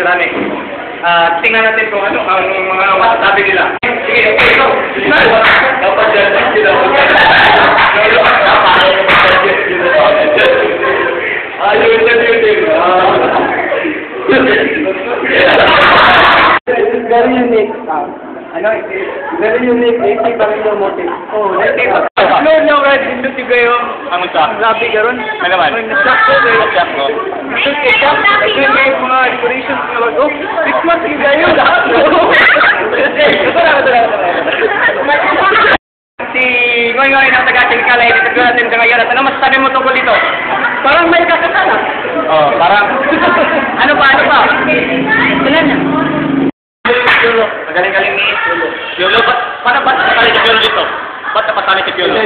Rani. Tingnan natin kung ano, ang mga masasabi nila. Sige, okay, go. Dapat dyan sila. Ayun, very unique. Very unique. Native pa rin yung motive. Oh, native. Ano nyo, Red? Hindi kayo. Ang sa? Grabe ka ron. Ano naman? Nag-shock ko. Nag-shock ko. Nag-shock ko. Nag-shock kayo mga decorations na mag, oh, Christmas yung kayo. Lahat. Si Ngoy-Ngoy ng taga-Chilcala, dito natin sa ngayon. At ano masasabi mo tungkol dito? Parang may kakasala. Oh, parang. Ano pa? Wala na. Yolo. Magaling-galing ni Yolo. Paano ba't napatali si Yolo dito? Ba't napatali si Yolo?